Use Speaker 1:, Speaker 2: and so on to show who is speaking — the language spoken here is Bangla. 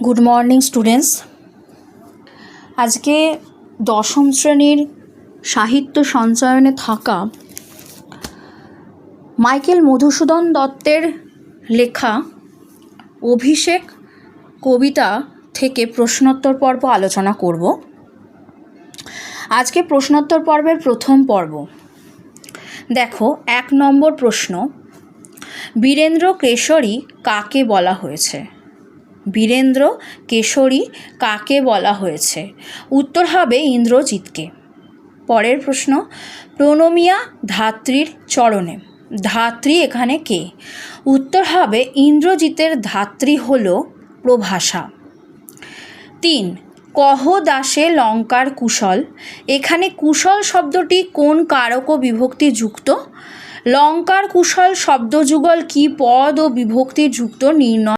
Speaker 1: Good morning students. আজকে দশম শ্রেণীর সাহিত্য সঞ্চয়নে থাকা মাইকেল মধুসূদন দত্তের লেখা অভিষেক কবিতা থেকে প্রশ্নোত্তর পর্ব আলোচনা করব। আজকে প্রশ্নোত্তর পর্বের প্রথম পর্ব। দেখো, 1 নম্বর প্রশ্ন, বীরেন্দ্র কেশরী কাকে বলা হয়েছে? বীরেন্দ্র কেশরী কাকে বলা হয়েছে? উত্তর হবে ইন্দ্রজিৎকে। পরের প্রশ্ন, প্রণমিয়া ধাত্রীর চরণে, ধাত্রী এখানে কে? উত্তর হবে ইন্দ্রজিতের ধাত্রী হল প্রভাষা। 3, কহ দাসে লঙ্কার কুশল, এখানে কুশল শব্দটি কোন কারক ও বিভক্তি যুক্ত? লঙ্কার কুশল শব্দযুগল কি পদ ও বিভক্তি যুক্ত নির্ণয়